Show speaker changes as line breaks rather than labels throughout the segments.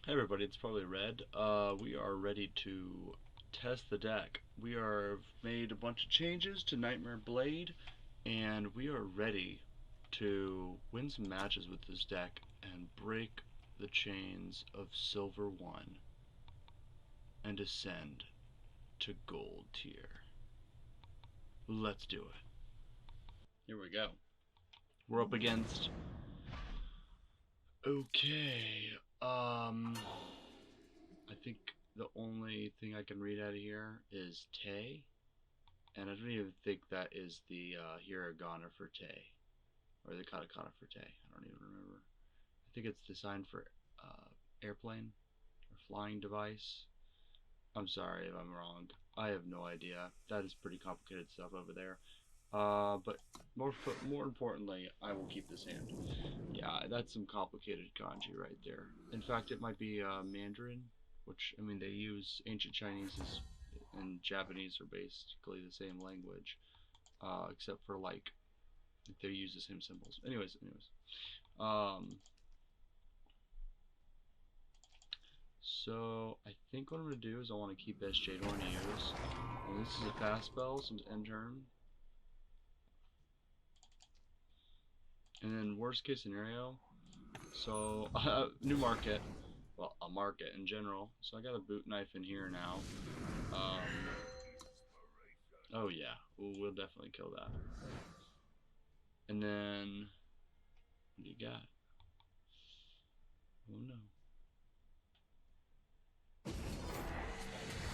Hey everybody, it's ProbablyRed. We are ready to test the deck. We are made a bunch of changes to Nightmare Blade, and we are ready to win some matches with this deck and break the chains of Silver 1 and ascend to Gold tier. Let's do it. Here we go. We're up against... Okay, I think the only thing I can read out of here is Tay, and I don't even think that is the hiragana for Tay, or the katakana for Tay. I don't even remember. I think it's designed for airplane or flying device. I'm sorry if I'm wrong. I have no idea. That is pretty complicated stuff over there. But more importantly, I will keep this hand. Yeah, that's some complicated kanji right there. In fact, it might be Mandarin, which, I mean, they use ancient Chinese and Japanese are basically the same language, except for, like, they use the same symbols. Anyways. So, I think what I'm going to do is I want to keep SJ Horn use. And this is a fast spell, some end turn. And then worst case scenario, so new market, well, a market in general. So I got a boot knife in here now. Oh yeah, we'll definitely kill that. And then what do you got? Oh no.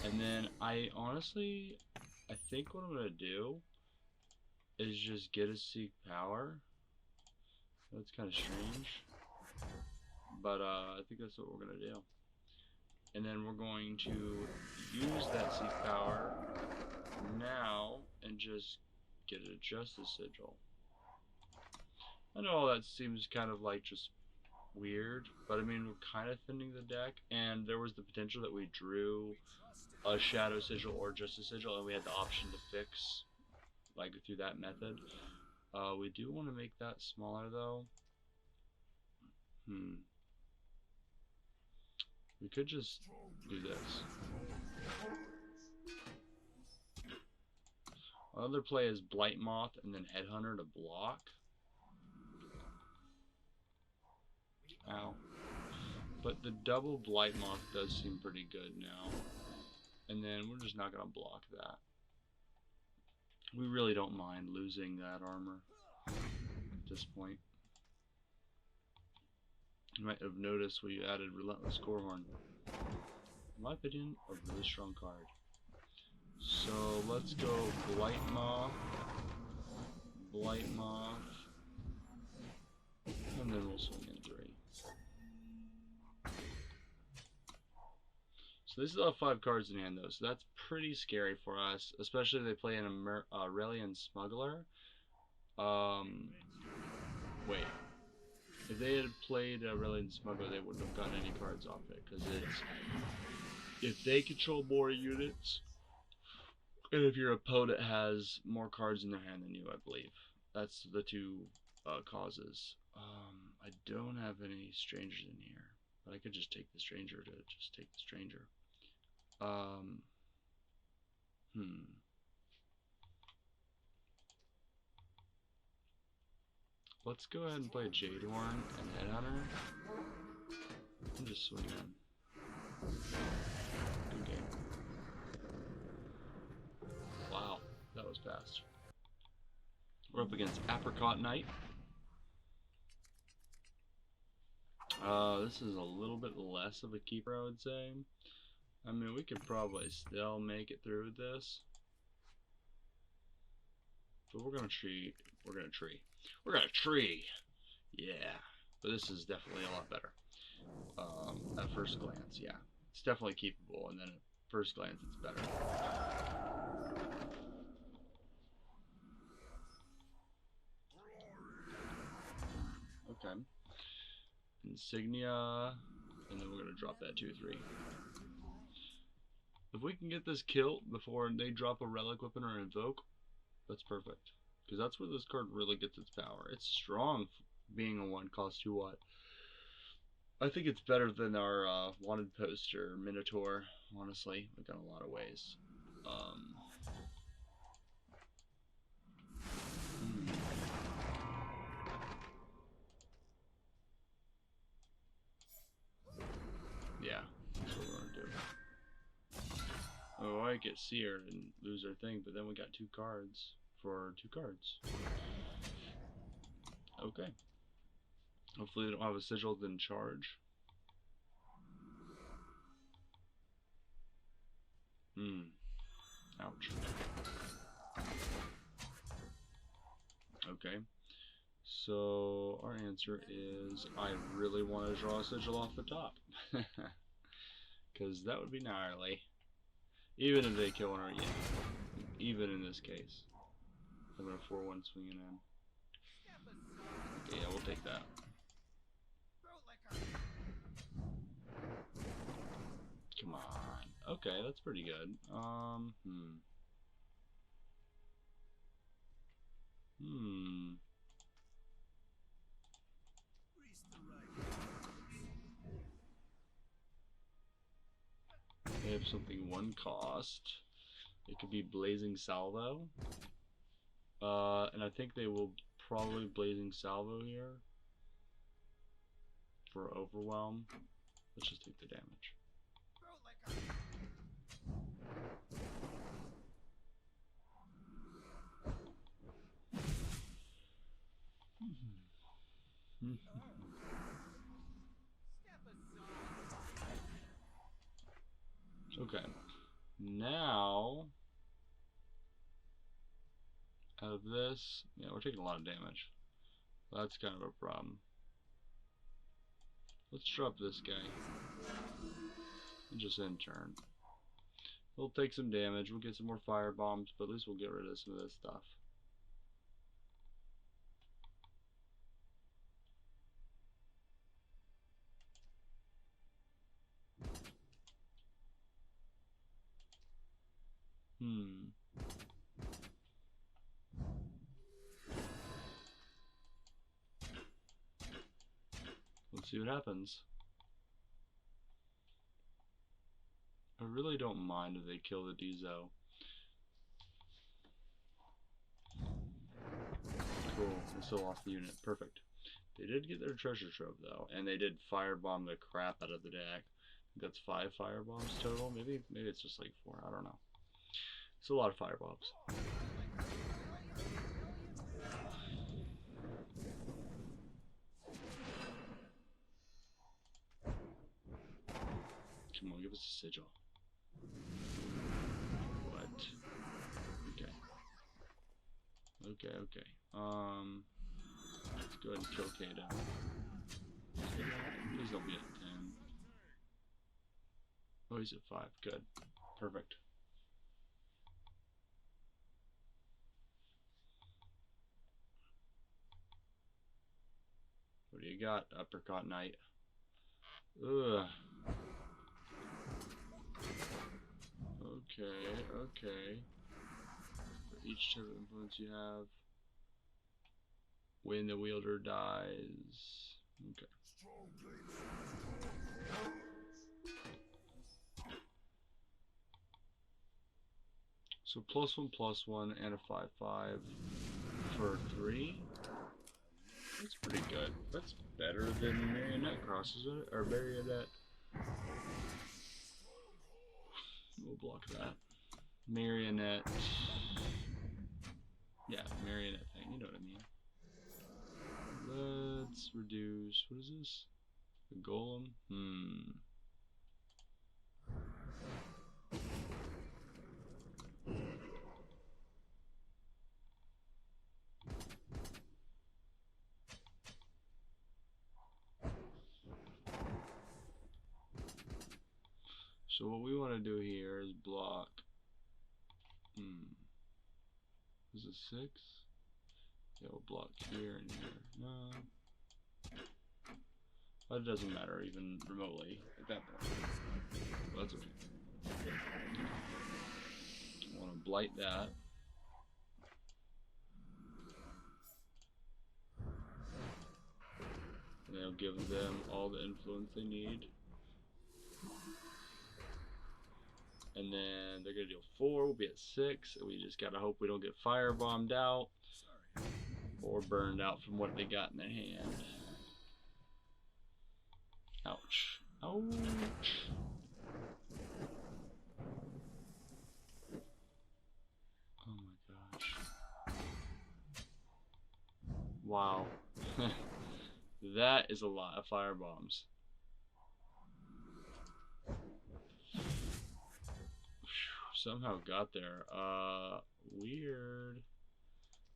And then I think what I'm gonna do is just get a seek power. That's kind of strange, but I think that's what we're gonna do. And then we're going to use that seek power now and just get a Justice Sigil. I know all that seems kind of like just weird, but I mean, we're kind of thinning the deck, and there was the potential that we drew a Shadow Sigil or Justice Sigil, and we had the option to fix, like, through that method. We do want to make that smaller, though. We could just do this. Our other play is Blight Moth and then Headhunter to block. Ow. But the double Blight Moth does seem pretty good now. And then we're just not going to block that. We really don't mind losing that armor at this point. You might have noticed we added Relentless Corehorn. In my opinion, a really strong card. So let's go Blight Moth, and then we'll swing in 3. So this is all 5 cards in hand though, so that's pretty scary for us, especially if they play an Aurelian Smuggler. Wait. If they had played Aurelian Smuggler, they wouldn't have gotten any cards off it, because it's... If they control more units, and if your opponent has more cards in their hand than you, I believe. That's the two causes. I don't have any strangers in here, but I could just take the stranger to just take the stranger. Let's go ahead and play Jadehorn and Headhunter. I'm just swinging. Good game. Wow, that was fast. We're up against Apricot Knight. This is a little bit less of a keeper, I would say. I mean, we could probably still make it through this. But we're gonna tree. Yeah. But this is definitely a lot better. At first glance, yeah. It's definitely keepable, and then at first glance, it's better. Okay. Insignia, and then we're gonna drop that 2/3. If we can get this killed before they drop a Relic Weapon or Invoke, that's perfect. Because that's where this card really gets its power. It's strong being a 1 cost 2 what? I think it's better than our wanted poster Minotaur. Honestly, we've got a lot of ways. Yeah, that's what we're gonna do. Oh, I get Seer and lose our thing, but then we got 2 cards for 2 cards. Okay. Hopefully they don't have a sigil then charge. Ouch. Okay. So our answer is I really want to draw a sigil off the top. Because that would be gnarly. Even if they kill one, or yeah. Even in this case. I'm going to 4-1 swinging in. Okay, yeah, we'll take that. Come on. Okay, that's pretty good. They have something 1 cost. It could be Blazing Salvo. And I think they will probably Blazing Salvo here for Overwhelm. Let's just take the damage. Okay. Now, out of this, yeah, we're taking a lot of damage. That's kind of a problem. Let's drop this guy. And just end turn. We'll take some damage, we'll get some more fire bombs, but at least we'll get rid of some of this stuff. Let's see what happens. I really don't mind if they kill the Dezo. Cool, we still lost the unit. Perfect. They did get their treasure trove though, and they did firebomb the crap out of the deck. That's 5 firebombs total. Maybe it's just like 4. I don't know. It's a lot of firebombs. Come on, give us a sigil. What? Okay. Okay. Let's go ahead and kill Kato. Please don't be at 10. Oh, he's at 5. Good. Perfect. What do you got, Uppercut Knight? Ugh. Okay. For each type of influence you have, when the wielder dies. Okay. So +1/+1 and a 5/5 for 3. That's pretty good. That's better than Marionette Cross, isn't it? Or Marionette. We'll block that. Marionette. Yeah, Marionette thing. You know what I mean. Let's reduce. What is this? A golem? So what we want to do here is block. Is it 6? Yeah, we'll block here and here. No. But it doesn't matter even remotely at that point. Well, that's okay. I want to blight that. And it'll give them all the influence they need. And then they're gonna deal 4, we'll be at 6, and we just gotta hope we don't get firebombed out or burned out from what they got in their hand. Ouch. Ouch. Oh my gosh. Wow. That is a lot of firebombs. Somehow got there. Weird.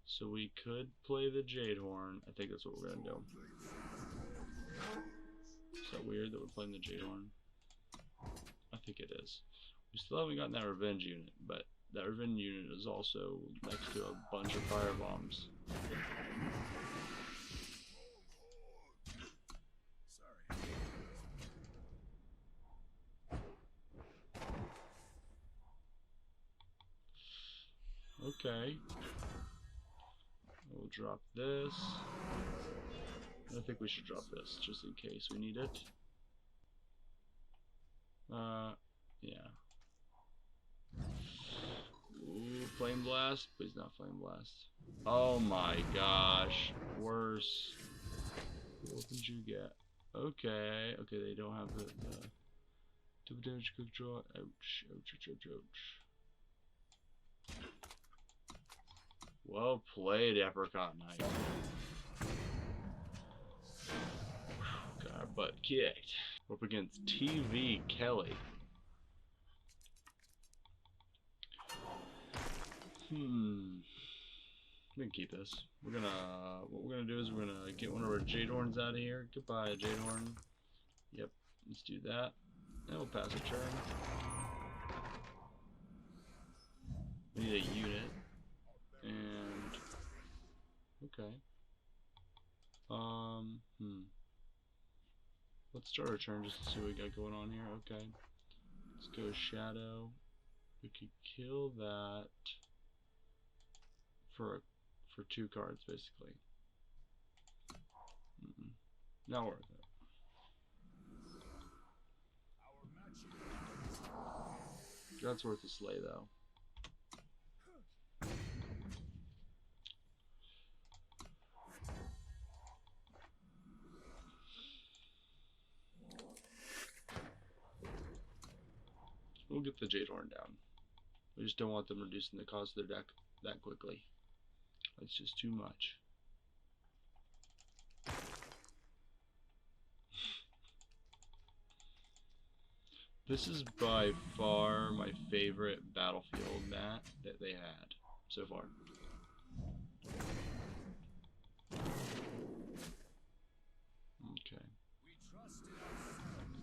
So we could play the Jade Horn. I think that's what we're gonna do. Is that weird that we're playing the Jade Horn? I think it is. We still haven't gotten that revenge unit, but that revenge unit is also next to a bunch of firebombs. Okay. We'll drop this. I think we should drop this just in case we need it. Yeah. Ooh, Flame Blast. Please not Flame Blast. Oh my gosh. Worse. What did you get? Okay. Okay, they don't have the double damage quick draw. Ouch. Ouch, ouch, ouch, ouch. Well played, Apricot Knight. Got our butt kicked. We're up against TV Kelly. We can keep this. What we're gonna do is we're gonna get one of our Jade Horns out of here. Goodbye, Jade Horn. Yep, let's do that. And we'll pass a turn. We need a unit. And okay. Let's start our turn just to see what we got going on here. Okay. Let's go Shadow. We could kill that for 2 cards basically. Not worth it. That's worth a slay though. We'll get the Jade Horn down. We just don't want them reducing the cost of their deck that quickly. It's just too much. This is by far my favorite battlefield mat that they had so far. Okay.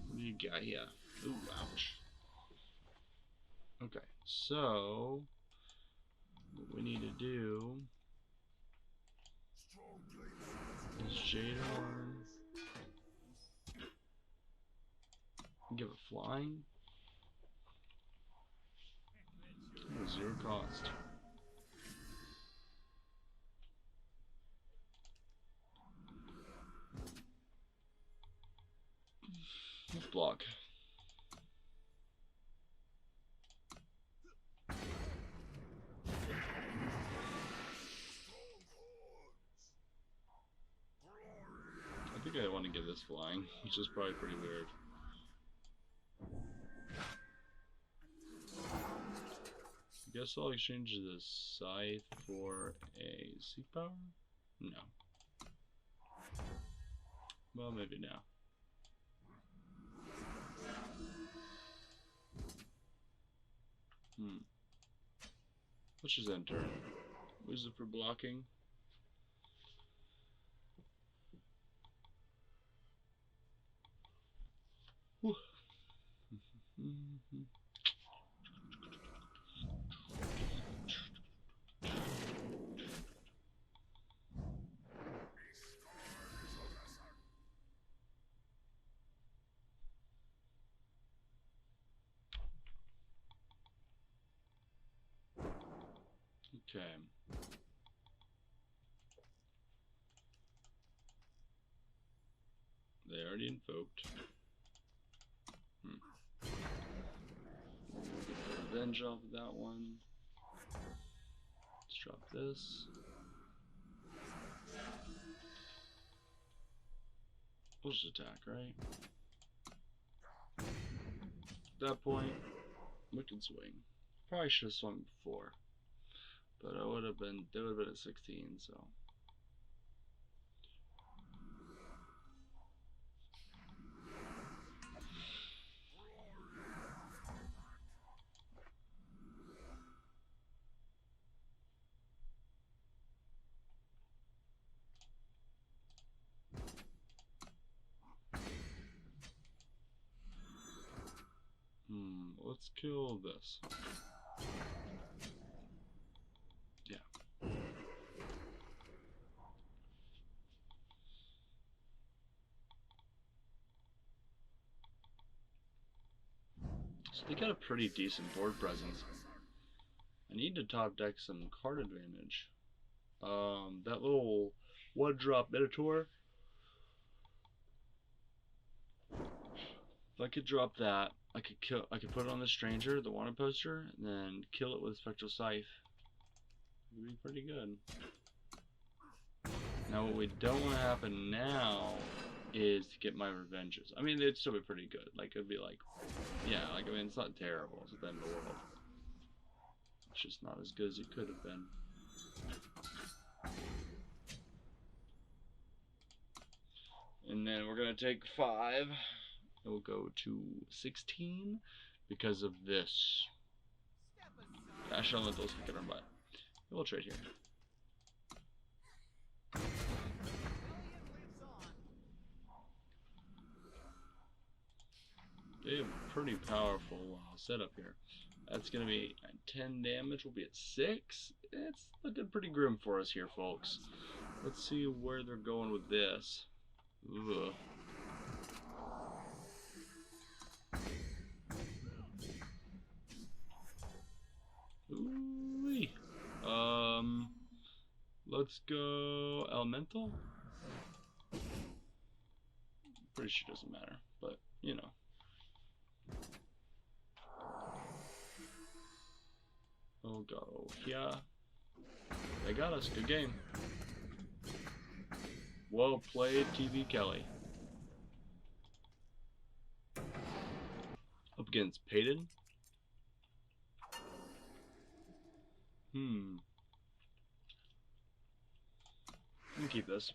What do you got here? Ooh, ouch. Okay, so what we need to do is Jade Horn. Give it flying. 0 cost. Let's block. I think I want to give this flying, which is probably pretty weird. I guess I'll exchange the Scythe for a Sea Power? No. Well, maybe now. Let's just enter. Use it for blocking. Whew. Okay. already invoked. Revenge off of that one. Let's drop this. We'll just attack, right? At that point, we can swing. Probably should have swung before, but they would have been at 16, so. Let's kill this. Yeah. So they got a pretty decent board presence. I need to top deck some card advantage. That little 1-drop Minotaur. If I could drop that, I could put it on the Stranger, the wanted poster, and then kill it with Spectral Scythe. It would be pretty good. Now what we don't want to happen now is to get my revenges. I mean, it'd still be pretty good. Like, it'd be like, yeah, like, I mean, it's not terrible. It's the end of the world. It's just not as good as it could have been. And then we're going to take 5. It will go to 16 because of this. I shouldn't let those kick it on butt. We'll trade here. They have a pretty powerful setup here. That's going to be 10 damage. We'll be at 6. It's looking pretty grim for us here, folks. Let's see where they're going with this. Ugh. Ooh-wee. Let's go Elemental. Pretty sure it doesn't matter, but you know. We'll go here. They got us. Good game. Well played, TV Kelly. Up against Payton. Let me keep this.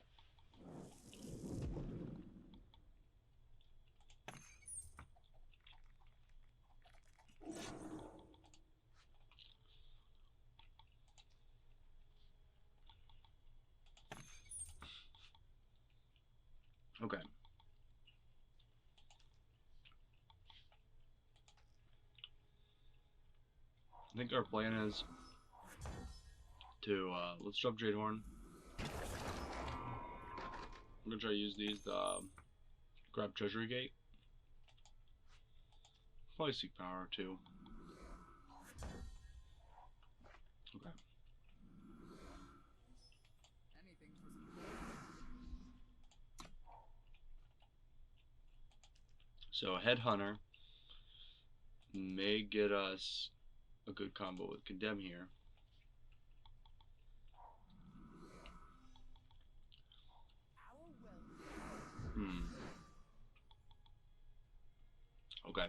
Okay. I think our plan is to, let's drop Jadehorn. I'm gonna try to use these to grab Treasury Gate. Probably Seek Power too. Okay. So Headhunter may get us a good combo with Condemn here. Okay.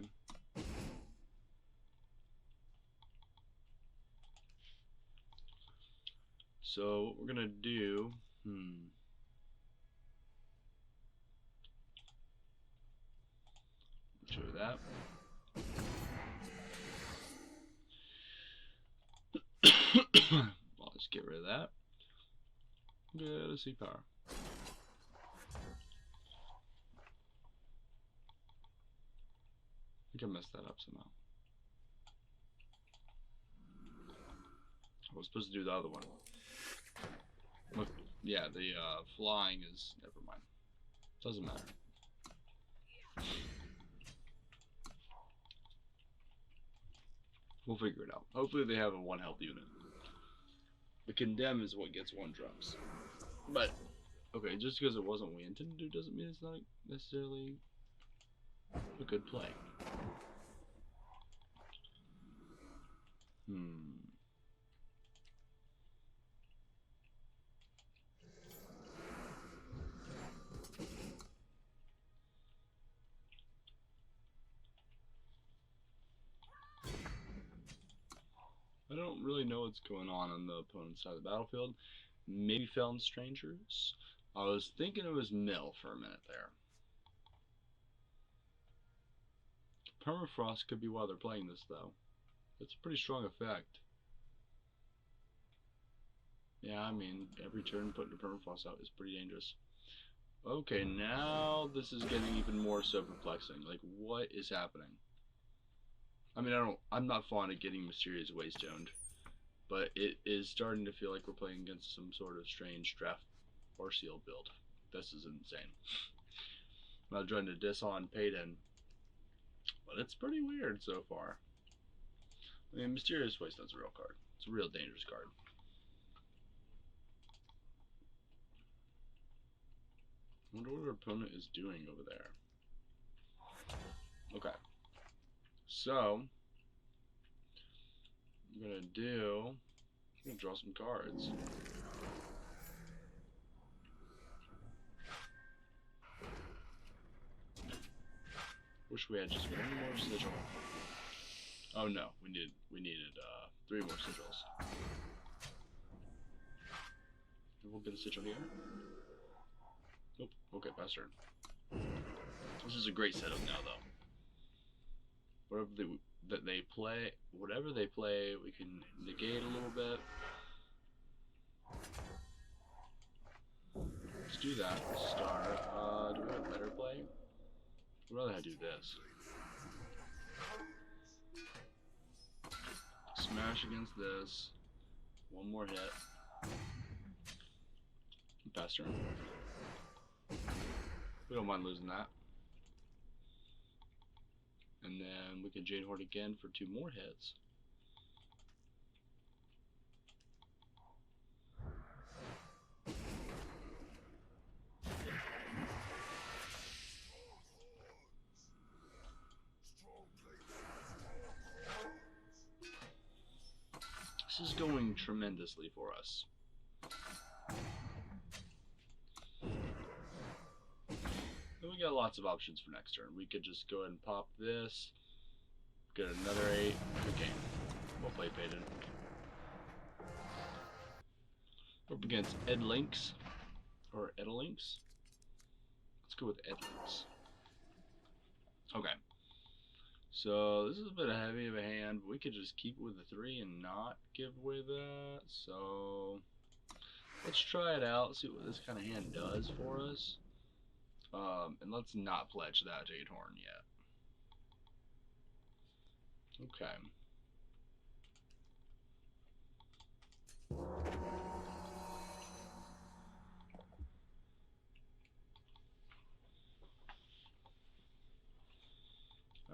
So what we're gonna do, show that. I'll just get rid of that. Get a Seek Power. I think I messed that up somehow. I was supposed to do the other one. Look, yeah, the flying is, never mind. Doesn't matter. We'll figure it out. Hopefully they have a 1 health unit. The Condemn is what gets 1 drops. But Okay, just because it wasn't what we intended to do doesn't mean it's not necessarily a good play. I don't really know what's going on the opponent's side of the battlefield. Maybe Felon Strangers. I was thinking it was Mill for a minute there. Permafrost could be why they're playing this, though. That's a pretty strong effect. Yeah, I mean, every turn putting a Permafrost out is pretty dangerous. Okay, now this is getting even more so perplexing. Like, what is happening? I mean, I'm not fond of getting Mysterious Waystoned, but it is starting to feel like we're playing against some sort of strange draft or seal build. This is insane. I'm not trying to diss on Payton, but it's pretty weird so far. I mean, Mysterious Wasteland's a real card. It's a real dangerous card. I wonder what our opponent is doing over there. Okay. So, I'm gonna draw some cards. Wish we had just one more sigil. Oh no, we needed 3 more sigils. We'll get a sigil here. Nope. Okay, pass turn. This is a great setup now, though. Whatever they play, we can negate a little bit. Let's do that. Start. Do we have better play? I'd rather do this. Smash against this. One more hit. Pass turn. We don't mind losing that. And then we can Jade Horde again for 2 more hits. This is going tremendously for us. Then we got lots of options for next turn. We could just go ahead and pop this, get another 8. Okay, we'll play Payton. We're up against Edlinks, or Edelinks. Let's go with Edlinks. Okay. So this is a bit heavy of a hand, but we could just keep it with the 3 and not give away that. So let's try it out, see what this kind of hand does for us. And let's not pledge that Jade Horn yet. Okay.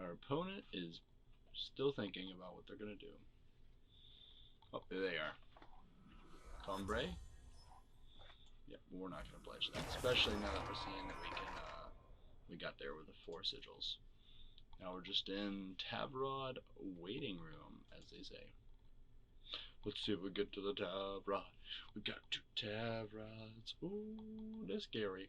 Our opponent is still thinking about what they're going to do. Oh, there they are. Combre? Yep, we're not going to pledge that, especially now that we're seeing that we got there with the 4 sigils. Now we're just in Tavrod waiting room, as they say. Let's see if we get to the Tavrod. We got 2 Tavrods. Ooh, they're scary.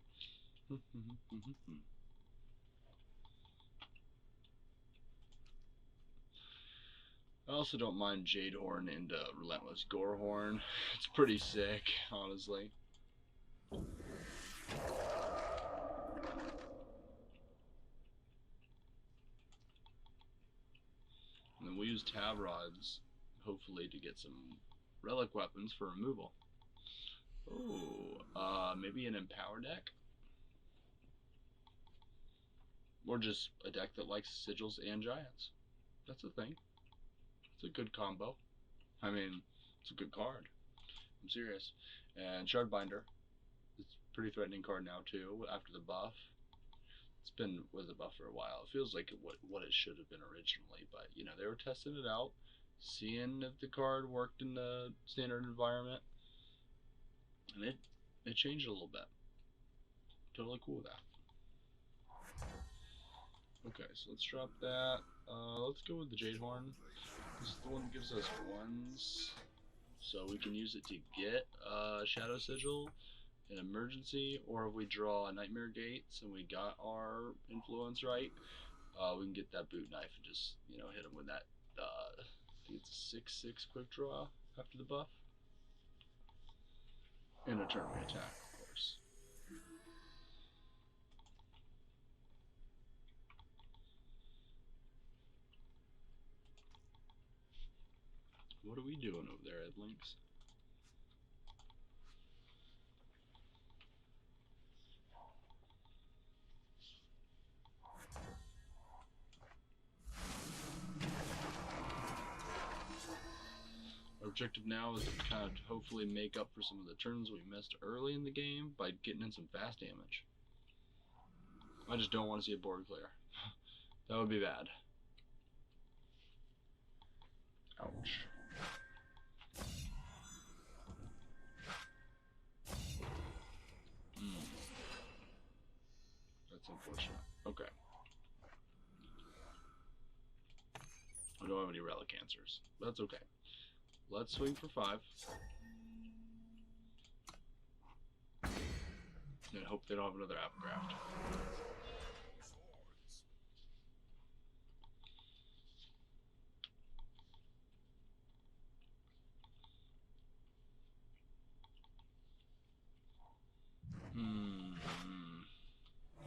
I also don't mind Jade Horn and Relentless Gorehorn. It's pretty sick, honestly. And then we use Tavrods, hopefully, to get some relic weapons for removal. Oh, maybe an Empower deck? Or just a deck that likes Sigils and Giants. That's a thing. It's a good combo. I mean, it's a good card. I'm serious. And Shardbinder. It's a pretty threatening card now, too, after the buff. It's been with a buff for a while. It feels like what it should have been originally, but you know, they were testing it out, seeing if the card worked in the standard environment, and it changed a little bit. totally cool with that. Okay, so let's drop that. Let's go with the Jade Horn. This is the one that gives us ones, so we can use it to get Shadow Sigil in emergency, or if we draw a Nightmare Gates and we got our influence right, we can get that boot knife and just, you know, hit him with that. I think it's a 6/6 quick draw after the buff, and a turn attack, of course. What are we doing over there, Edlinks? Our objective now is to kind of hopefully make up for some of the turns we missed early in the game by getting in some fast damage. I just don't want to see a board clear. That would be bad. Ouch. That's unfortunate. Okay. I don't have any relic answers. That's okay. Let's swing for 5. And hope they don't have another Applecraft.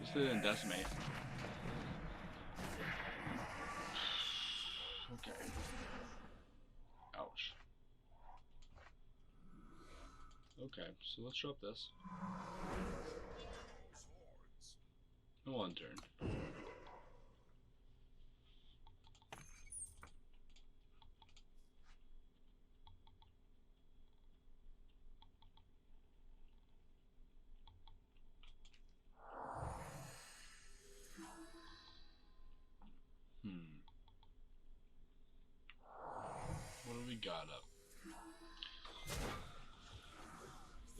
Just didn't decimate. Okay. Ouch. Okay, so let's drop this. One turn. What do we got up?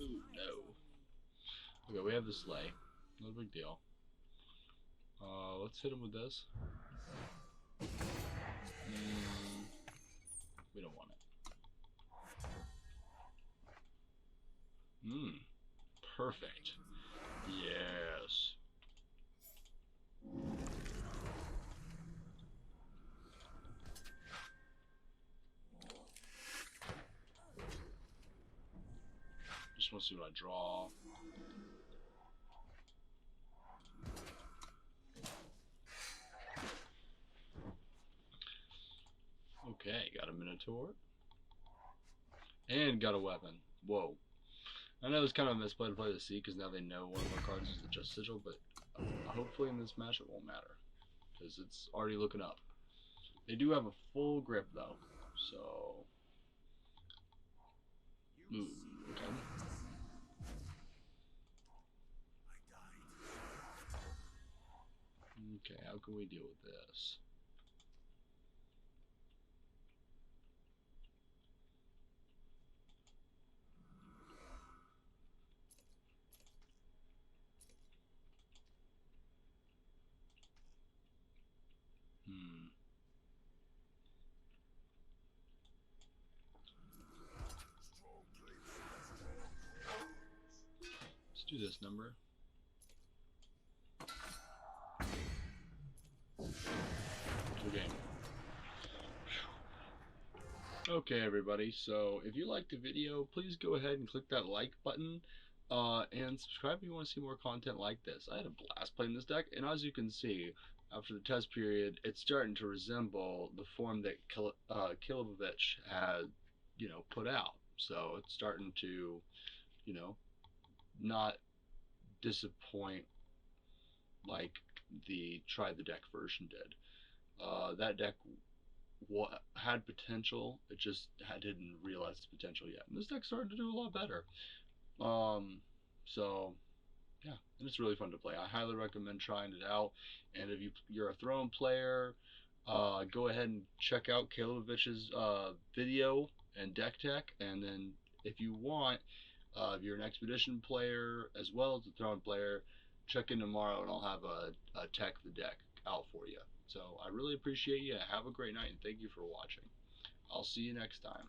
Ooh, no. Okay, we have the sleigh. No big deal. Let's hit him with this. We don't want it. Perfect. Yes. Just want to see what I draw. Okay, got a Minotaur. And got a weapon. Whoa. I know it's kind of a misplay to play the C because now they know one of our cards is the Just Sigil, but hopefully in this match it won't matter because it's already looking up. They do have a full grip though, so. Ooh, okay. Okay, how can we deal with this? Let's do this number. Okay. Okay, everybody. So if you liked the video, please go ahead and click that like button. And subscribe if you want to see more content like this. I had a blast playing this deck, and as you can see, after the test period, it's starting to resemble the form that Kilobovich had, you know, put out. So it's starting to, you know, not disappoint like the Try the Deck version did. That deck had potential, it just didn't realize its potential yet. And this deck's starting to do a lot better. So yeah, and it's really fun to play. I highly recommend trying it out. And if you're a Throne player, go ahead and check out Kalovich's video and deck tech. And then if you want, if you're an Expedition player as well as a Throne player, check in tomorrow and I'll have a tech the deck out for you. So I really appreciate you. Have a great night and thank you for watching. I'll see you next time.